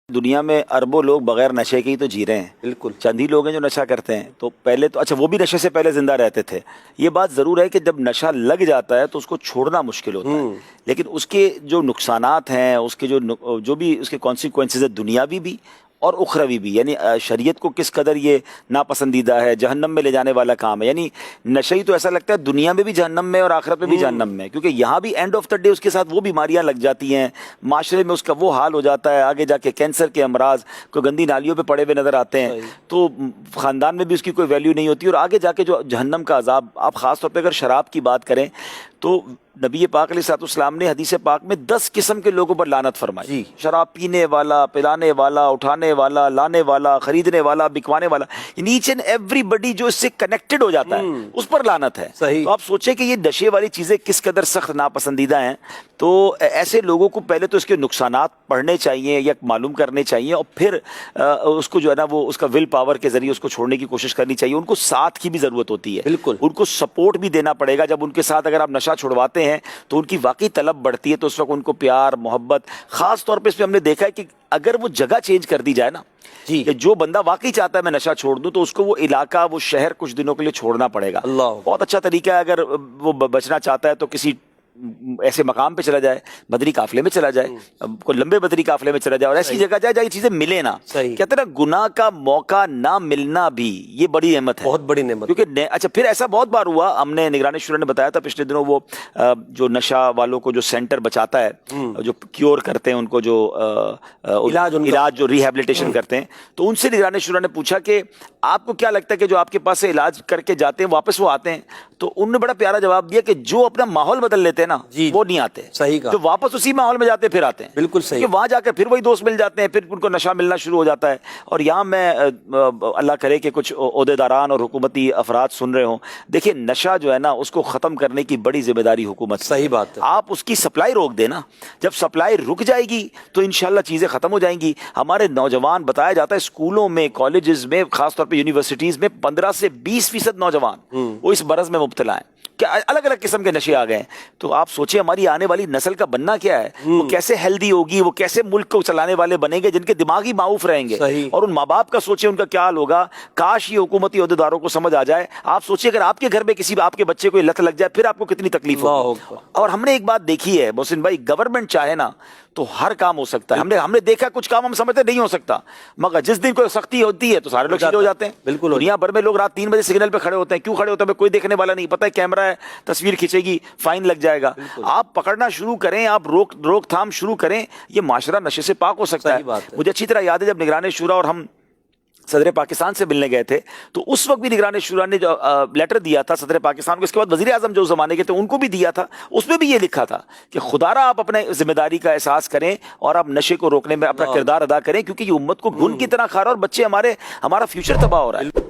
دنیا میں اربوں لوگ بغیر نشے کے ہی تو جی رہے ہیں. بالکل. چند ہی لوگ ہیں جو نشہ کرتے ہیں. تو پہلے تو اچھا وہ بھی نشے سے پہلے زندہ رہتے تھے. یہ بات ضرور ہے کہ جب نشہ لگ جاتا ہے تو اس کو چھوڑنا مشکل ہوتا ہے, لیکن اس کے جو نقصانات ہیں, اس کے جو بھی اس کے کانسیکوینسز ہے دنیاوی بھی اور اخروی بھی, یعنی شریعت کو کس قدر یہ ناپسندیدہ ہے, جہنم میں لے جانے والا کام ہے. یعنی نشہ ہی تو ایسا لگتا ہے دنیا میں بھی جہنم میں اور آخرت میں بھی جہنم میں, کیونکہ یہاں بھی اینڈ آف دا ڈے اس کے ساتھ وہ بیماریاں لگ جاتی ہیں, معاشرے میں اس کا وہ حال ہو جاتا ہے, آگے جا کے کینسر کے امراض کو گندی نالیوں پہ پڑے ہوئے نظر آتے ہیں, تو خاندان میں بھی اس کی کوئی ویلیو نہیں ہوتی. اور آگے جا کے جو جہنم کا عذاب, آپ خاص طور پہ اگر شراب کی بات کریں تو نبی پاک علیہ الصلوۃ والسلام نے حدیث پاک میں 10 قسم کے لوگوں پر لعنت فرمائی. شراب پینے والا, پلانے والا, اٹھانے والا, لانے والا, خریدنے والا, بکوانے والا, ایچ اینڈ ایوری بڈی جو اس سے کنیکٹڈ ہو جاتا ہے اس پر لعنت ہے. تو آپ سوچیں کہ یہ نشے والی چیزیں کس قدر سخت ناپسندیدہ ہیں. تو ایسے لوگوں کو پہلے تو اس کے نقصانات پڑھنے چاہیے یا معلوم کرنے چاہیے, اور پھر اس کو جو ہے نا وہ اس کا ول پاور کے ذریعے اس کو چھوڑنے کی کوشش کرنی چاہیے. ان کو ساتھ کی بھی ضرورت ہوتی ہے, بالکل ان کو سپورٹ بھی دینا پڑے گا. جب ان کے ساتھ اگر آپ نشہ چھڑواتے ہیں تو ان کی واقعی طلب بڑھتی ہے, تو اس وقت ان کو پیار, محبت, خاص طور پہ اس پہ ہم نے دیکھا ہے کہ اگر وہ جگہ چینج کر دی جائے نا, کہ جو بندہ واقعی چاہتا ہے میں نشہ چھوڑ دوں, تو اس کو وہ علاقہ, وہ شہر کچھ دنوں کے لیے چھوڑنا پڑے گا. بہت اچھا طریقہ ہے. اگر وہ بچنا چاہتا ہے تو کسی ایسے مقام پہ چلا جائے, بدری قافلے میں چلا جائے, کوئی لمبے بدری قافلے میں چلا جائے, اور ایسی جگہ جائے جہاں یہ چیزیں ملے نا. کہتے ہیں نا گناہ کا موقع نہ ملنا بھی یہ بڑی نعمت ہے, بہت بڑی نعمت. کیونکہ اچھا پھر ایسا بہت بار ہوا, ہم نے نگران شورا نے بتایا تھا پچھلے دنوں, وہ جو نشہ والوں کو جو سینٹر بچاتا ہے, جو کیور کرتے ہیں ان کو, جو علاج جو ریہیبلیٹیشن کرتے ہیں, تو ان سے نگران شورا نے پوچھا کہ آپ کو کیا لگتا ہے کہ جو آپ کے پاس سے علاج کر کے جاتے ہیں واپس وہ آتے ہیں؟ تو انہوں نے بڑا پیارا جواب دیا کہ جو اپنا ماحول بدل لیتے ہیں نا وہ نہیں آتے. صحیح کہا. جو واپس اسی ماحول میں جاتے ہیں پھر آتے ہیں. بالکل صحیح. کہ وہاں جا کر پھر وہی دوست مل جاتے ہیں, پھر ان کو نشہ ملنا شروع ہو جاتا ہے. اور یہاں میں اللہ کرے کہ کچھ عہدیداران اور حکومتی افراد سن رہے ہوں, دیکھیں نشہ جو ہے نا اس کو ختم کرنے کی بڑی ذمہ داری حکومت. صحیح بات ہے. آپ اس کی سپلائی روک دیں نا, جب سپلائی رک جائے گی تو انشاءاللہ چیزیں ختم ہو جائیں گی. ہمارے نوجوان, بتایا جاتا ہے اسکولوں میں, کالجز میں, خاص طور پہ یونیورسٹیز میں 15 سے 20% نوجوان وہ اس مرض میں مبتلا ہیں. کیا الگ الگ قسم کے نشے آ گئے ہیں. تو آپ سوچیں ہماری آنے والی نسل کا بننا کیا ہے, وہ کیسے ہیلدی ہوگی, وہ کیسے ملک کو چلانے والے بنیں گے جن کے دماغی معاف رہیں گے. اور ان ماں باپ کا سوچیں ان کا کیا حال ہوگا. کاش یہ حکومتی عہدیداروں کو سمجھ آ جائے. آپ سوچیں اگر آپ کے گھر میں کسی آپ کے بچے کو لت لگ جائے پھر آپ کو کتنی تکلیف ہوگی. اور ہم نے ایک بات دیکھی ہے محسن بھائی, گورنمنٹ چاہے نا تو ہر کام ہو سکتا ہے. ہم نے دیکھا کچھ کام ہم سمجھتے نہیں ہو سکتا, مگر جس دن کوئی سختی ہوتی ہے تو سارے لوگ سیدھے ہو جاتے ہیں. بالکل. دنیا بھر میں لوگ رات 3 بجے سگنل پہ کھڑے ہوتے ہیں. کیوں کھڑے ہوتے ہیں؟ کوئی دیکھنے والا نہیں, پتہ ہے کیمرہ ہے, تصویر کھینچے گی, فائن لگ جائے گا. آپ پکڑنا شروع کریں, آپ روک تھام شروع کریں, یہ معاشرہ نشے سے پاک ہو سکتا ہے. مجھے اچھی طرح یاد ہے جب نگران شورا اور ہم صدر پاکستان سے ملنے گئے تھے تو اس وقت بھی نگران شورا نے جو لیٹر دیا تھا صدر پاکستان کو, اس کے بعد وزیر اعظم جو زمانے کے تھے ان کو بھی دیا تھا, اس میں بھی یہ لکھا تھا کہ خدا را آپ اپنے ذمہ داری کا احساس کریں اور آپ نشے کو روکنے میں اپنا کردار ادا کریں, کیونکہ یہ امت کو گن کی طرح کھا رہا ہے اور بچے ہمارا فیوچر تباہ ہو رہا ہے.